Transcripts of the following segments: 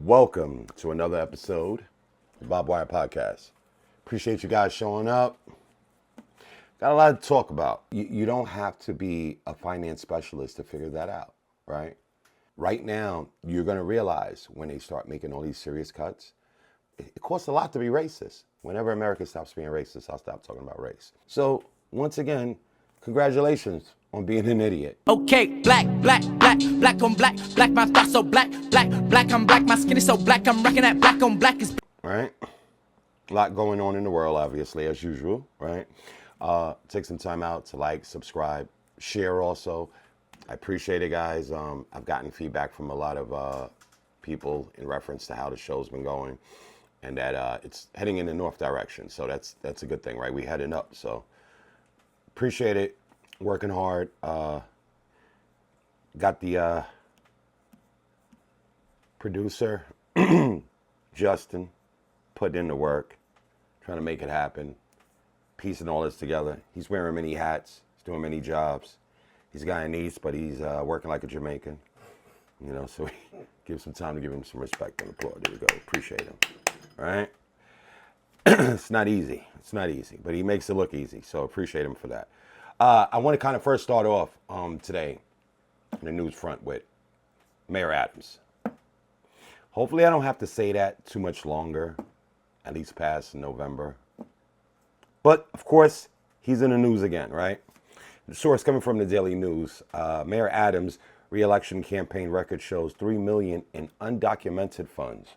Welcome to another episode of Bob Wire Podcast. Appreciate you guys showing up. Got a lot to talk about. You don't have to be a finance specialist to figure that out, right? Right now, you're going to realize when they start making all these serious cuts, it costs a lot to be racist. Whenever America stops being racist, I'll stop talking about race. So, once again, congratulations on being an idiot. Okay, black on black, my thoughts so black, I'm black, my skin is so black, I'm rocking that black on black is. All right. A lot going on in the world, obviously, as usual, right? Take some time out to like, subscribe, share also. I appreciate it, guys. I've gotten feedback from a lot of people in reference to how the show's been going and that it's heading in the north direction. So that's a good thing, right? We heading up. So appreciate it. Working hard. Got the producer, Justin, putting in the work, trying to make it happen, piecing all this together. He's wearing many hats. He's doing many jobs. He's Guyanese, but he's working like a Jamaican. You know, so give some time to give him some respect and applause. There we go. Appreciate him. All right? It's not easy. It's not easy, but he makes it look easy. So appreciate him for that. I want to kind of first start off today on the news front with Mayor Adams. Hopefully I don't have to say that too much longer, at least past November. But, of course, he's in the news again, right? The source coming from the Daily News, Mayor Adams' re-election campaign record shows $3 million in undocumented funds.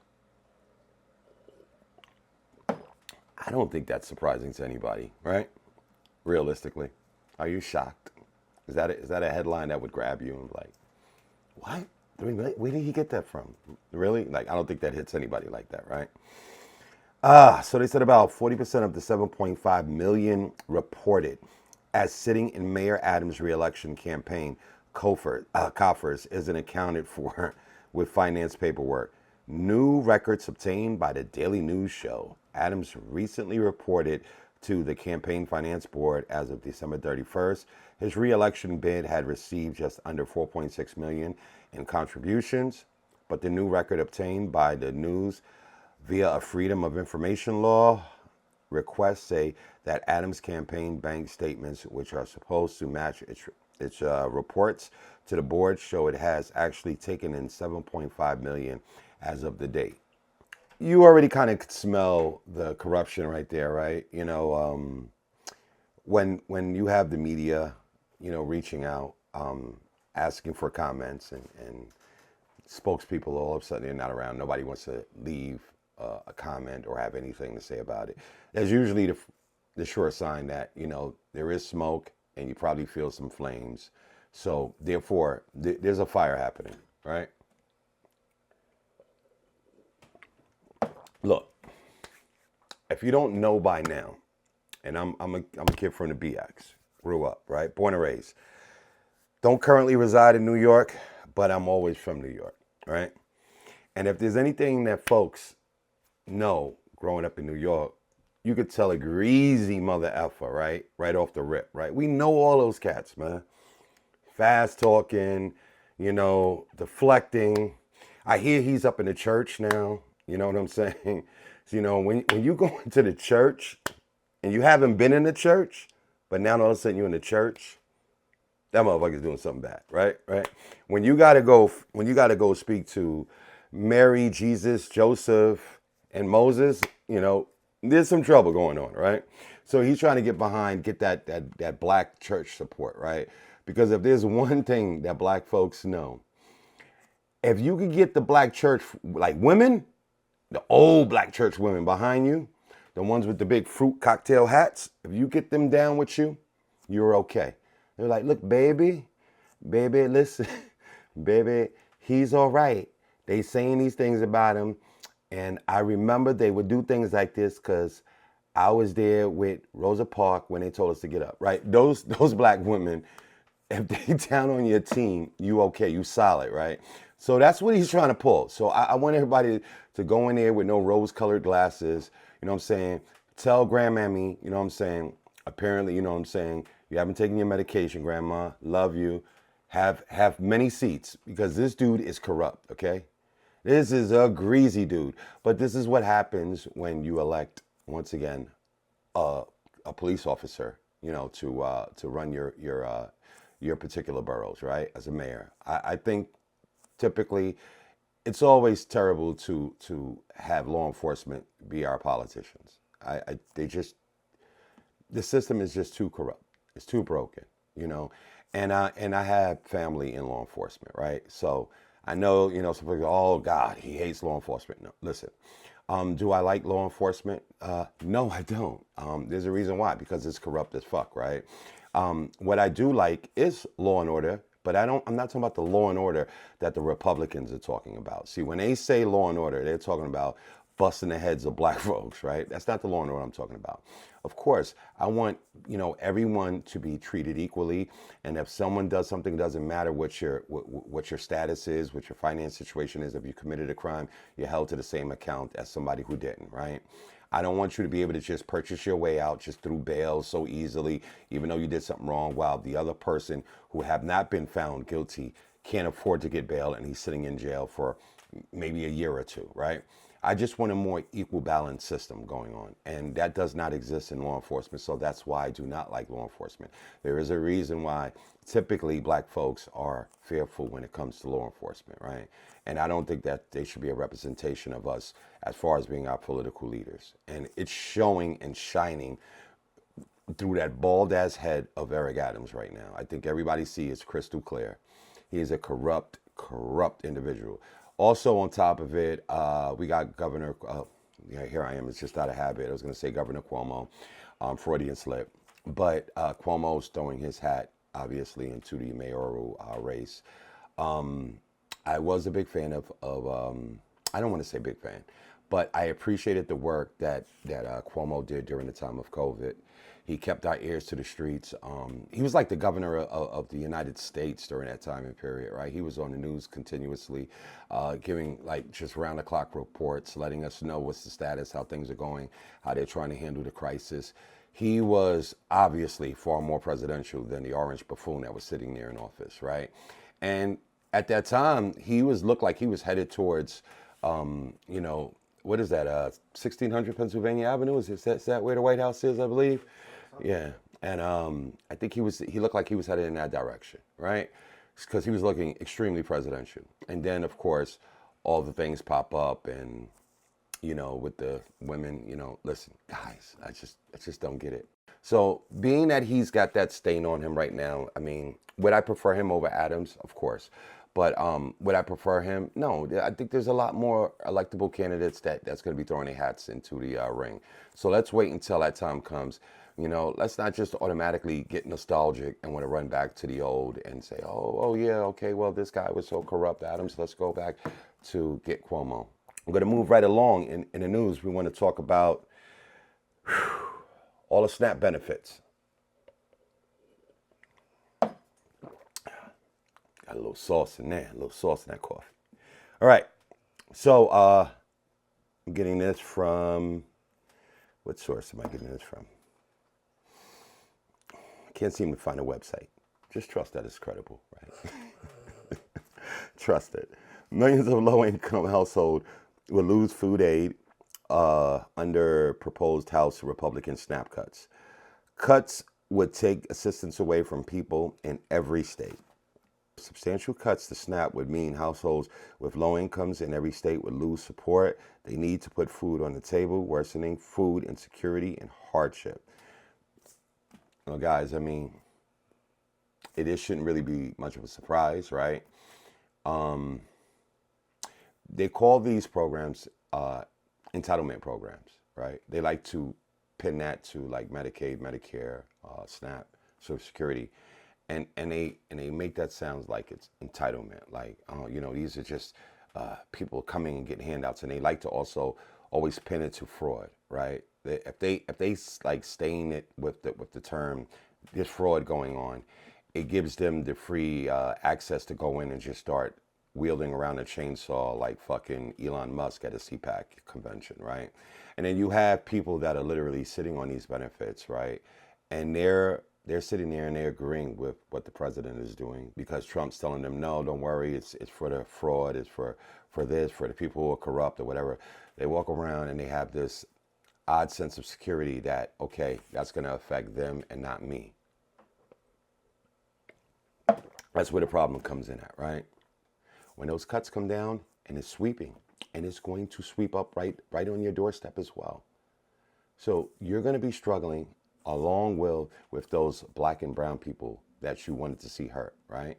I don't think that's surprising to anybody, right? Realistically. Are you shocked? Is that a headline that would grab you and be like, what? I mean, where did he get that from? Really? Like, I don't think that hits anybody like that, right? So they said about 40% of the 7.5 million reported as sitting in Mayor Adams' re-election campaign coffers isn't accounted for with finance paperwork. New records obtained by the Daily News show. Adams recently reported to the Campaign Finance Board as of December 31st. His re-election bid had received just under $4.6 million in contributions, but the new record obtained by the News via a Freedom of Information law requests say that Adams' campaign bank statements, which are supposed to match its reports to the board, show it has actually taken in $7.5 million as of the date. You already kind of smell the corruption right there, right? You know, when you have the media, you know, reaching out, asking for comments and spokespeople, all of a sudden they're not around. Nobody wants to leave a comment or have anything to say about it. That's usually the sure sign that, you know, there is smoke and you probably feel some flames. So therefore, there's a fire happening, right? Look, if you don't know by now, and I'm a kid from the BX, grew up, right? Born and raised. Don't currently reside in New York, but I'm always from New York, right? And if there's anything that folks know growing up in New York, you could tell a greasy mother effer, right? Right off the rip, right? We know all those cats, man. Fast talking, you know, deflecting. I hear he's up in the church now. You know what I'm saying? So, you know, when you go into the church and you haven't been in the church, but now all of a sudden you're in the church, that motherfucker's doing something bad, right? Right? When you gotta go speak to Mary, Jesus, Joseph, and Moses, you know, there's some trouble going on, right? So he's trying to get that black church support, right? Because if there's one thing that black folks know, if you could get the black church, like women, the old black church women behind you, the ones with the big fruit cocktail hats, if you get them down with you, you're okay. They're like, look, baby, listen, baby, he's all right. They saying these things about him. And I remember they would do things like this because I was there with Rosa Parks when they told us to get up, right? Those black women, if they down on your team, you okay, you solid, right? So that's what he's trying to pull. So I want everybody to go in there with no rose-colored glasses, you know what I'm saying? Tell grandmammy, you know what I'm saying? Apparently, you know what I'm saying? You haven't taken your medication, grandma, love you. Have many seats because this dude is corrupt, okay? This is a greasy dude. But this is what happens when you elect, once again, a, a police officer, to run your particular boroughs, right? As a mayor, I think typically it's always terrible to have law enforcement be our politicians. They just the system is just too corrupt. It's too broken, you know. And I have family in law enforcement, right? So I know, some people go, oh God, he hates law enforcement. No, listen. Do I like law enforcement? No, I don't. There's a reason why, because it's corrupt as fuck, right? What I do like is law and order, but I'm not talking about the law and order that the Republicans are talking about. See, when they say law and order, they're talking about busting the heads of black folks, right? That's not the law and order I'm talking about. Of course, I want, everyone to be treated equally. And if someone does something, it doesn't matter what your status is, what your finance situation is. If you committed a crime, you're held to the same account as somebody who didn't, right? I don't want you to be able to just purchase your way out just through bail so easily, even though you did something wrong, while the other person who have not been found guilty can't afford to get bail and he's sitting in jail for maybe a year or two, right? I just want a more equal balance system going on. And that does not exist in law enforcement. So that's why I do not like law enforcement. There is a reason why typically black folks are fearful when it comes to law enforcement, right? And I don't think that they should be a representation of us as far as being our political leaders. And it's showing and shining through that bald ass head of Eric Adams right now. I think everybody sees it's crystal clear. He is a corrupt individual. Also, on top of it, we got Governor. Here I am. It's just out of habit. I was going to say Governor Cuomo, Freudian slip, but Cuomo's throwing his hat obviously into the mayoral race. I was a big fan of. I don't want to say big fan, but I appreciated the work that Cuomo did during the time of COVID. He kept our ears to the streets. He was like the governor of the United States during that time and period, right? He was on the news continuously, giving like just round the clock reports, letting us know what's the status, how things are going, how they're trying to handle the crisis. He was obviously far more presidential than the orange buffoon that was sitting there in office, right? And at that time, looked like he was headed towards, what is that? 1600 Pennsylvania Avenue? Is that where the White House is? I believe. Yeah, and I think he looked like he was headed in that direction, right? Because he was looking extremely presidential. And then, of course, all the things pop up, and with the women, listen, guys, I just don't get it. So, being that he's got that stain on him right now, I mean, would I prefer him over Adams? Of course. But would I prefer him? No, I think there's a lot more electable candidates that's going to be throwing their hats into the ring. So let's wait until that time comes. Let's not just automatically get nostalgic and want to run back to the old and say, oh yeah, okay, well, this guy was so corrupt, Adams, let's go back to get Cuomo. I'm going to move right along in the news. We want to talk about all the SNAP benefits. Got a little sauce in there, that coffee. All right, so I'm getting this from, what source am I getting this from? I can't seem to find a website. Just trust that it's credible, right? Trust it. Millions of low-income households will lose food aid under proposed House Republican SNAP cuts. Cuts would take assistance away from people in every state. Substantial cuts to SNAP would mean households with low incomes in every state would lose support they need to put food on the table, worsening food insecurity and hardship. Well, guys, I mean, it shouldn't really be much of a surprise, right? They call these programs entitlement programs, right? They like to pin that to like Medicaid, Medicare, SNAP, Social Security. And they make that sound like it's entitlement, like these are just people coming and getting handouts, and they like to also always pin it to fraud, right? If they like stain it with the term there's fraud going on, it gives them the free access to go in and just start wielding around a chainsaw like fucking Elon Musk at a CPAC convention, right? And then you have people that are literally sitting on these benefits, right? And they're they're sitting there and they're agreeing with what the president is doing because Trump's telling them, no, don't worry, it's for the fraud, it's for this, for the people who are corrupt or whatever. They walk around and they have this odd sense of security that, okay, that's going to affect them and not me. That's where the problem comes in at, right? When those cuts come down and it's sweeping, and it's going to sweep up right on your doorstep as well. So you're going to be struggling along with those black and brown people that you wanted to see hurt, right?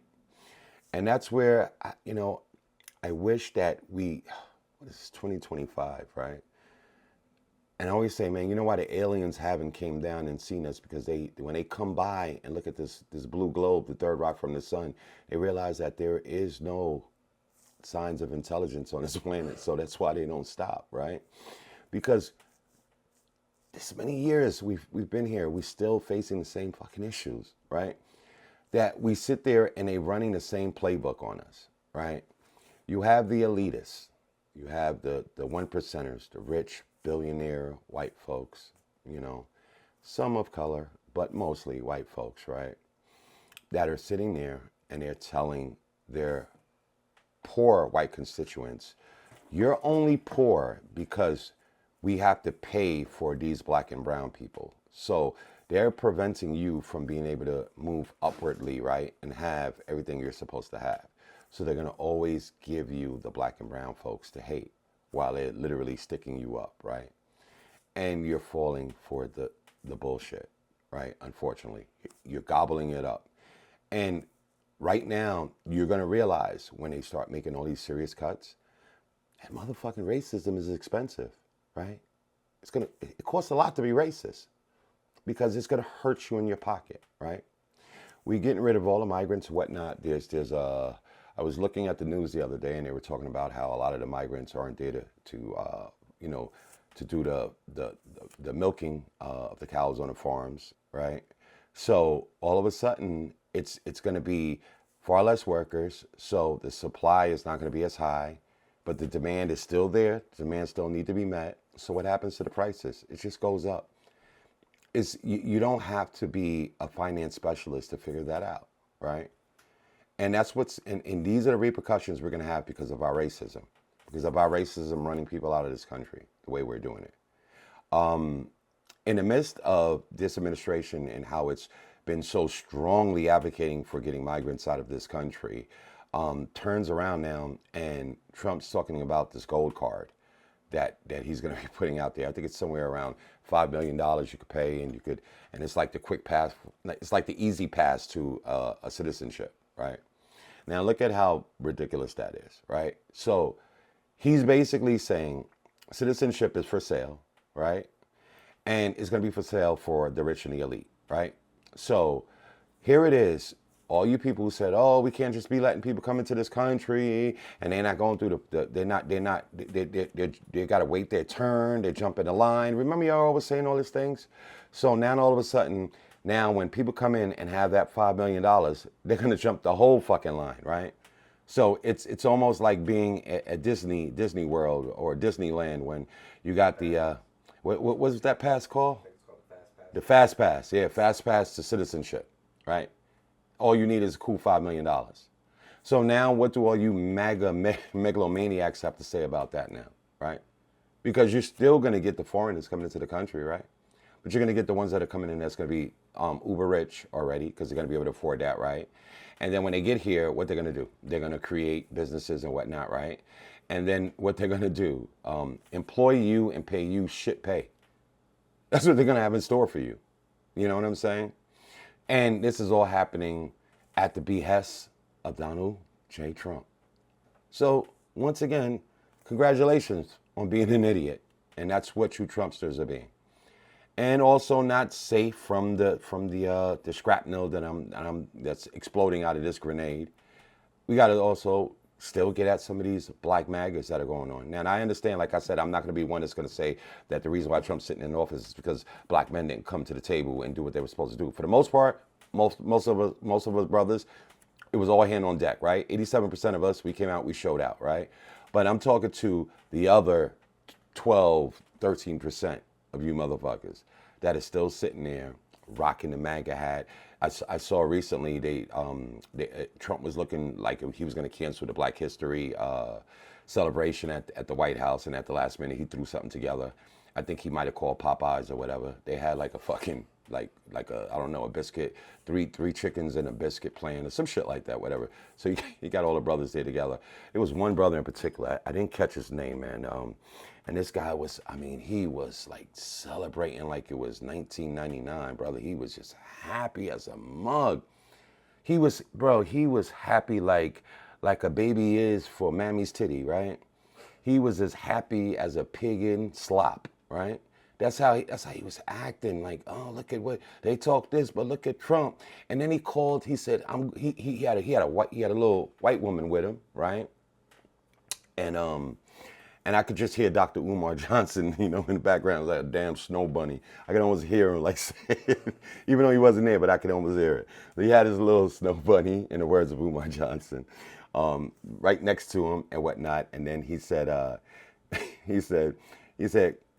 And that's where, I wish that what is this, 2025, right? And I always say, man, you know why the aliens haven't came down and seen us? Because when they come by and look at this blue globe, the third rock from the sun, they realize that there is no signs of intelligence on this planet. So that's why they don't stop, right? Because this many years we've been here, we still facing the same fucking issues, right? That we sit there and they running the same playbook on us, right? You have the elitists, you have the one percenters, the rich billionaire white folks, some of color, but mostly white folks, right? That are sitting there and they're telling their poor white constituents, you're only poor because we have to pay for these black and brown people. So they're preventing you from being able to move upwardly, right? And have everything you're supposed to have. So they're going to always give you the black and brown folks to hate while they're literally sticking you up, right? And you're falling for the bullshit, right? Unfortunately, you're gobbling it up. And right now, you're going to realize when they start making all these serious cuts, that motherfucking racism is expensive, right? It costs a lot to be racist because it's going to hurt you in your pocket, right? We're getting rid of all the migrants and whatnot. I was looking at the news the other day and they were talking about how a lot of the migrants aren't there to do the milking of the cows on the farms, right? So all of a sudden, it's going to be far less workers, so the supply is not going to be as high, but the demand is still there. The demand still need to be met. So what happens to the prices? It just goes up. You don't have to be a finance specialist to figure that out, right? And that's and these are the repercussions we're going to have because of our racism, running people out of this country the way we're doing it. In the midst of this administration and how it's been so strongly advocating for getting migrants out of this country, turns around now and Trump's talking about this gold card that he's going to be putting out there. I think it's somewhere around $5 million you could pay, and it's like the quick pass, it's like the easy pass to a citizenship, right? Now look at how ridiculous that is, right? So he's basically saying citizenship is for sale, right? And it's going to be for sale for the rich and the elite, right? So here it is. All you people who said, oh, we can't just be letting people come into this country and they're not going through they got to wait their turn. They jump in the line. Remember y'all always saying all these things? So now all of a sudden, now when people come in and have that $5 million, they're going to jump the whole fucking line, right? So it's almost like being at Disney World or Disneyland when you got the, what was that pass called? The Fast Pass. Yeah, Fast Pass to citizenship, right? All you need is a cool $5 million. So now what do all you megalomaniacs have to say about that now, right? Because you're still going to get the foreigners coming into the country, right? But you're going to get the ones that are coming in that's going to be uber rich already because they're going to be able to afford that, right? And then when they get here, what they're going to do? They're going to create businesses and whatnot, right? And then what they're going to do, employ you and pay you shit pay. That's what they're going to have in store for you. You know what I'm saying? And this is all happening at the behest of Donald J. Trump. So once again, congratulations on being an idiot. And that's what you Trumpsters are being. And also not safe from the shrapnel that's exploding out of this grenade. We got to also still get at some of these black MAGAs that are going on. Now, and I understand, like I said, I'm not going to be one that's going to say that the reason why Trump's sitting in office is because black men didn't come to the table and do what they were supposed to do. For the most part, most of us brothers, it was all hand on deck, right? 87% of us, we came out, we showed out, right? But I'm talking to the other 12, 13% of you motherfuckers that is still sitting there rocking the MAGA hat. I saw recently Trump was looking like he was going to cancel the Black History celebration at the White House, and at the last minute he threw something together. I think he might have called Popeyes or whatever. They had like a fucking like a, I don't know, a biscuit, three chickens and a biscuit playing or some shit like that, whatever. So he got all the brothers there together. There was one brother in particular. I didn't catch his name, man. And this guy was, I mean, he was like celebrating like it was 1999, brother. He was just happy as a mug. He was, bro, he was happy like a baby is for mammy's titty, right? He was as happy as a pig in slop, right? That's how he was acting. Like, oh, look at what they talk this, but look at Trump. And then he called. He said, he had a little white woman with him, right? And I could just hear Dr. Umar Johnson, in the background. It was like a damn snow bunny. I could almost hear him like saying, even though he wasn't there, but I could almost hear it. So he had his little snow bunny, in the words of Umar Johnson, right next to him and whatnot. And then he said,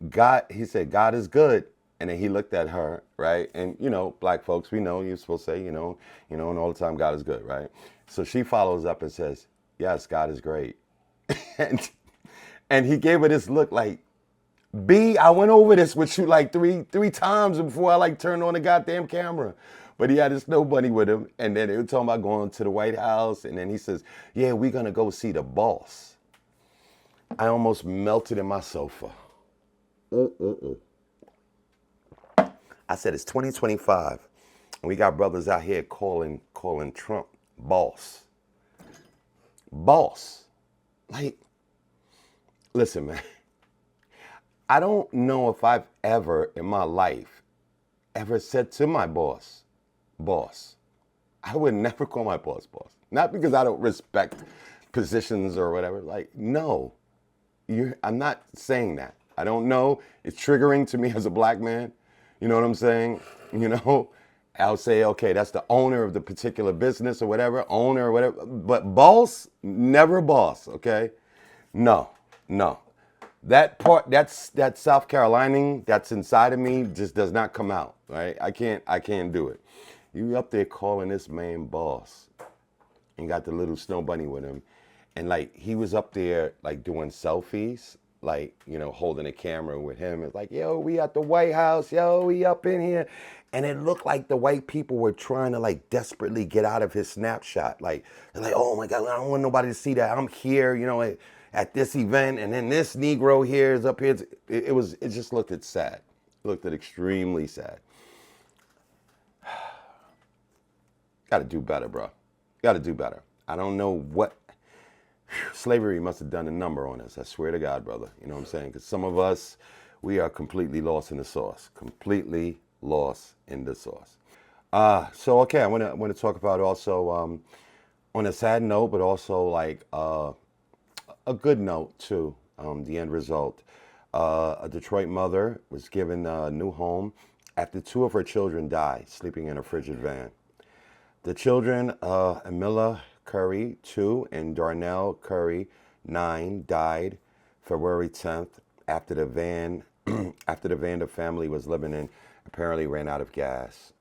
God is good. And then he looked at her, right? And black folks, we know you're supposed to say, and all the time God is good, right? So she follows up and says, yes, God is great. And he gave her this look like, B, I went over this with you like three times before I like turned on the goddamn camera. But he had his snow bunny with him. And then they were talking about going to the White House. And then he says, yeah, we're going to go see the boss. I almost melted in my sofa. I said, it's 2025. And we got brothers out here calling Trump boss. Boss. Like, listen, man, I don't know if I've ever in my life ever said to my boss. I would never call my boss. Not because I don't respect positions or whatever. Like, no, I'm not saying that. I don't know. It's triggering to me as a black man. You know what I'm saying? I'll say, okay, that's the owner of the particular business or whatever, But boss, never boss, okay? No. That part, that South Carolina that's inside of me just does not come out, right? I can't do it. You up there calling this man boss and got the little snow bunny with him. And like, he was up there like doing selfies, like, holding a camera with him. It's like, yo, we at the White House, yo, we up in here. And it looked like the white people were trying to like desperately get out of his snapshot. Like, they're like, oh my God, I don't want nobody to see that. I'm here, at this event, and then this Negro here is up here. It just looked sad. It looked extremely sad. Got to do better, bro. Got to do better. I don't know what slavery must have done a number on us. I swear to God, brother. You know what I'm saying? Because some of us, we are completely lost in the sauce. Completely lost in the sauce. So okay, I want to talk about also on a sad note, but also like a good note too. The end result. A Detroit mother was given a new home after 2 of her children died sleeping in a frigid van. The children, Amila Curry, 2, and Darnell Curry, 9, died February 10th after the van the family was living in apparently ran out of gas.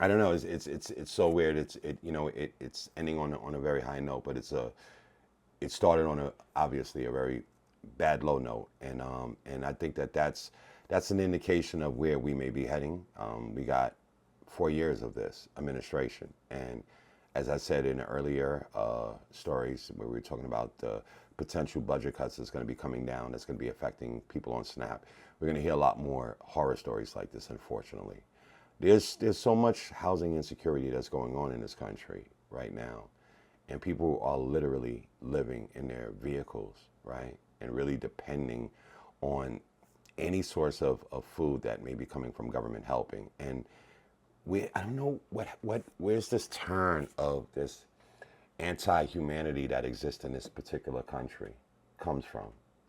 I don't know. It's so weird. It's ending on a very high note, but it started on obviously a very bad low note, and I think that's an indication of where we may be heading. We got 4 years of this administration, and as I said in the earlier stories where we were talking about the potential budget cuts that's going to be coming down, that's going to be affecting people on SNAP, we're going to hear a lot more horror stories like this, unfortunately. There's so much housing insecurity that's going on in this country right now, and people are literally living in their vehicles, right, and really depending on any source of food that may be coming from government helping. And I don't know where's this turn of this anti-humanity that exists in this particular country comes from,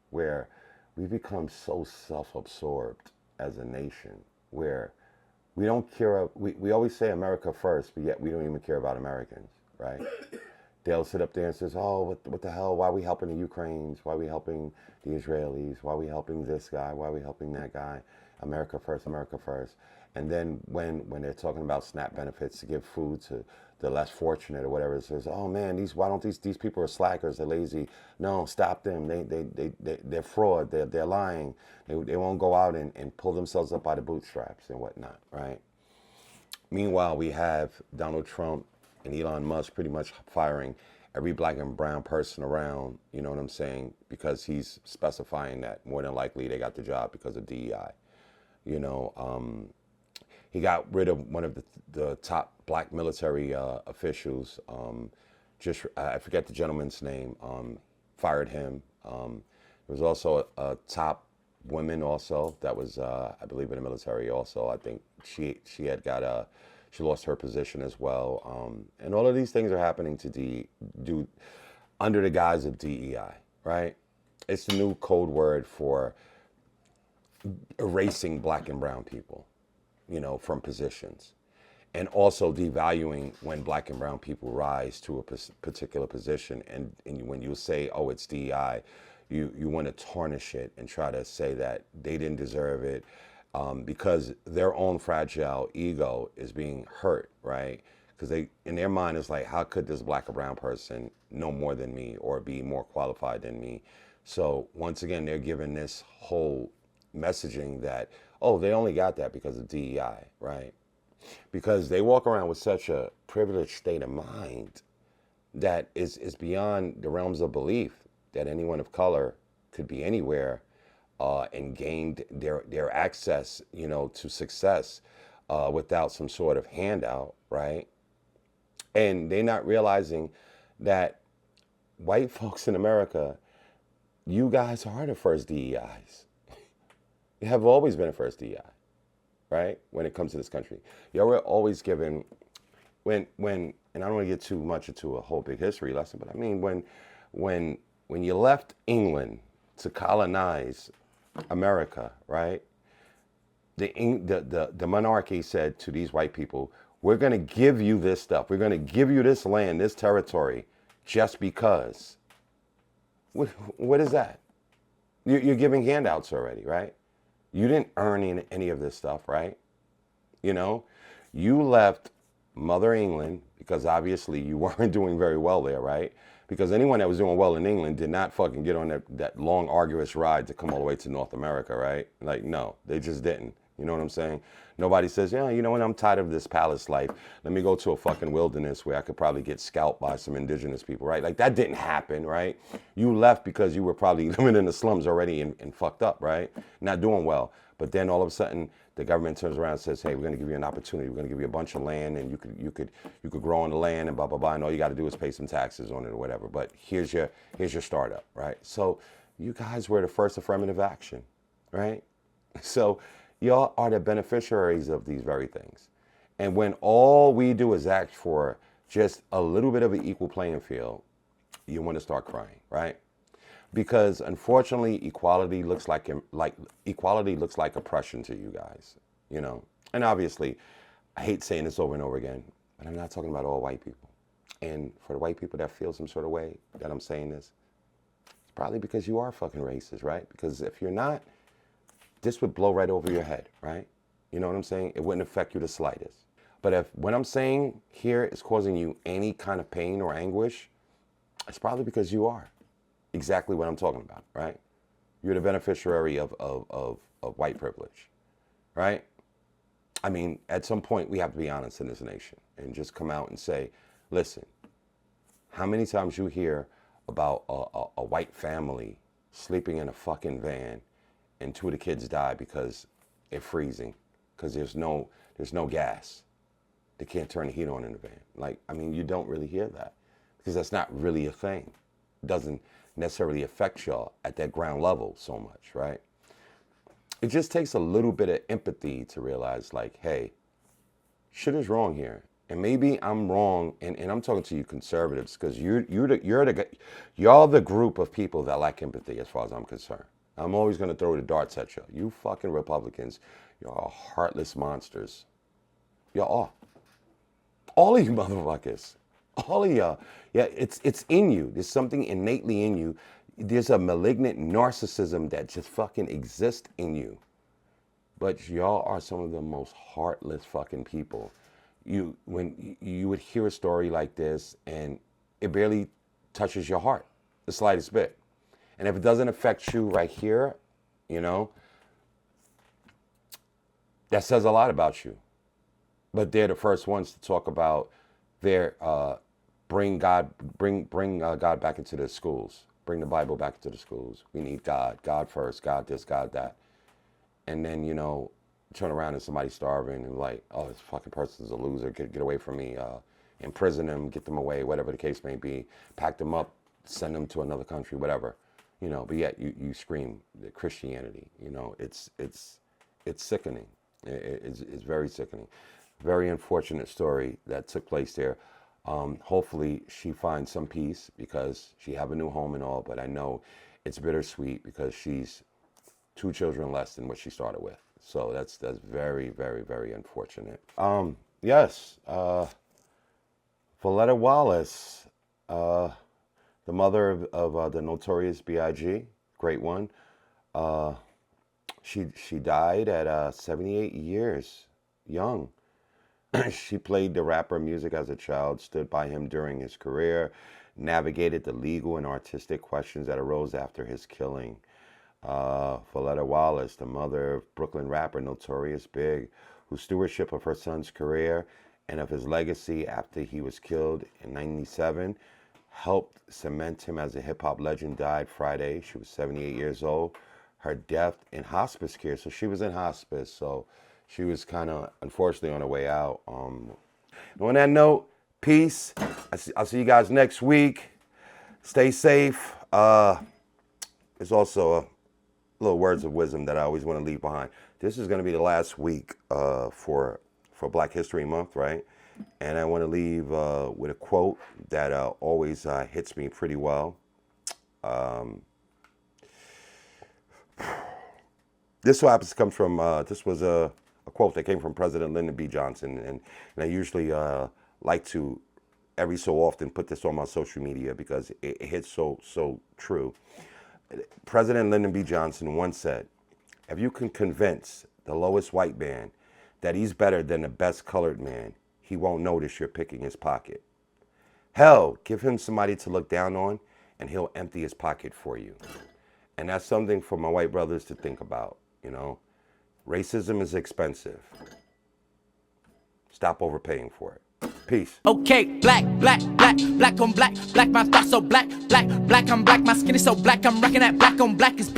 where we become so self-absorbed as a nation, where we don't care. We always say America first, but yet we don't even care about Americans, right? they'll sit up there and says, oh, what the hell? Why are we helping the Ukrainians? Why are we helping the Israelis? Why are we helping this guy? Why are we helping that guy? America first, America first. And then when they're talking about SNAP benefits to give food to the less fortunate or whatever, it says, oh man, why don't these people are slackers, they're lazy. No, stop them. They're fraud. They're lying. They won't go out and pull themselves up by the bootstraps and whatnot, right? Meanwhile, we have Donald Trump and Elon Musk pretty much firing every black and brown person around, you know what I'm saying? Because he's specifying that more than likely they got the job because of DEI. You know, he got rid of one of the top black military officials. I forget the gentleman's name. Fired him. There was also a top woman also that was, I believe, in the military also. I think she lost her position as well. And all of these things are happening to under the guise of DEI, right? It's the new code word for erasing black and brown people, you know, from positions, and also devaluing when black and brown people rise to a particular position. And when you say, oh, it's DEI, you want to tarnish it and try to say that they didn't deserve it because their own fragile ego is being hurt, right? Because they, in their mind, is like, how could this black or brown person know more than me or be more qualified than me? So once again, they're given this whole messaging that, oh, they only got that because of DEI, right? Because they walk around with such a privileged state of mind that is beyond the realms of belief that anyone of color could be anywhere and gained their access, you know, to success without some sort of handout, right? And they're not realizing that white folks in America, you guys are the first DEIs. You have always been the first DEI, right? When it comes to this country, y'all were always given and I don't want to get too much into a whole big history lesson, but I mean when you left England to colonize America, right? The monarchy said to these white people, we're going to give you this stuff. We're going to give you this land, this territory, just because. What is that? You're giving handouts already, right? You didn't earn any of this stuff, right? You know, you left Mother England because obviously you weren't doing very well there, right? Because anyone that was doing well in England did not fucking get on that long, arduous ride to come all the way to North America, right? Like, no, they just didn't. You know what I'm saying? Nobody says, yeah, you know what, I'm tired of this palace life. Let me go to a fucking wilderness where I could probably get scalped by some indigenous people, right? Like, that didn't happen, right? You left because you were probably living in the slums already and fucked up, right? Not doing well. But then all of a sudden, the government turns around and says, hey, we're going to give you an opportunity. We're going to give you a bunch of land, and you could grow on the land and blah, blah, blah. And all you got to do is pay some taxes on it or whatever. But here's your startup, right? So you guys were the first affirmative action, right? So y'all are the beneficiaries of these very things. And when all we do is ask for just a little bit of an equal playing field, you want to start crying, right? Because unfortunately, equality looks like oppression to you guys, you know. And obviously, I hate saying this over and over again, but I'm not talking about all white people. And for the white people that feel some sort of way that I'm saying this, it's probably because you are fucking racist, right? Because if you're not, this would blow right over your head, right? You know what I'm saying? It wouldn't affect you the slightest. But if what I'm saying here is causing you any kind of pain or anguish, it's probably because you are. Exactly what I'm talking about, right? You're the beneficiary of white privilege, right? I mean, at some point we have to be honest in this nation and just come out and say, listen, how many times you hear about a white family sleeping in a fucking van and two of the kids die because they're freezing because there's no gas. They can't turn the heat on in the van. Like, I mean, you don't really hear that because that's not really a thing. It doesn't necessarily affect y'all at that ground level so much, right? It just takes a little bit of empathy to realize, like, hey, shit is wrong here. And maybe I'm wrong, and I'm talking to you conservatives, because y'all the group of people that lack empathy as far as I'm concerned. I'm always going to throw the darts at you. You fucking Republicans, y'all are heartless monsters. Y'all are. All of you motherfuckers All of y'all. Yeah, it's in you. There's something innately in you. There's a malignant narcissism that just fucking exists in you. But y'all are some of the most heartless fucking people. When you would hear a story like this and it barely touches your heart, the slightest bit. And if it doesn't affect you right here, you know, that says a lot about you. But they're the first ones to talk about their bring God back into the schools, bring the Bible back into the schools. We need God first, God this, God that. And then, you know, turn around and somebody's starving and like, oh, this fucking person's a loser, get away from me, imprison them, get them away, whatever the case may be, pack them up, send them to another country, whatever, you know. But yet you scream the Christianity, you know. It's sickening. It's very sickening. Very unfortunate story that took place there. Hopefully she finds some peace because she have a new home and all, but I know it's bittersweet because she's 2 children less than what she started with. So that's very, very, very unfortunate. Yes, Voletta Wallace, the mother of the Notorious B.I.G., great one. She died at 78 years, young. She played the rapper music as a child, stood by him during his career, navigated the legal and artistic questions that arose after his killing. Voletta Wallace, the mother of Brooklyn rapper Notorious Big, whose stewardship of her son's career and of his legacy after he was killed in '97 helped cement him as a hip-hop legend, died Friday. She was 78 years old. Her death in hospice care, so she was in hospice, so she was kind of, unfortunately, on her way out. On that note, peace. I'll see you guys next week. Stay safe. There's also a little words of wisdom that I always want to leave behind. This is going to be the last week for Black History Month, right? And I want to leave with a quote that always hits me pretty well. This happens to come from, this was a quote that came from President Lyndon B. Johnson, and I usually like to every so often put this on my social media because it hits so true. President Lyndon B. Johnson once said, if you can convince the lowest white man that he's better than the best colored man, he won't notice you're picking his pocket. Hell, give him somebody to look down on and he'll empty his pocket for you. And that's something for my white brothers to think about, you know. Racism is expensive. Stop overpaying for it. Peace. Okay, black on black, black my thoughts so black, I'm black, my skin is so black, I'm rocking that black on black is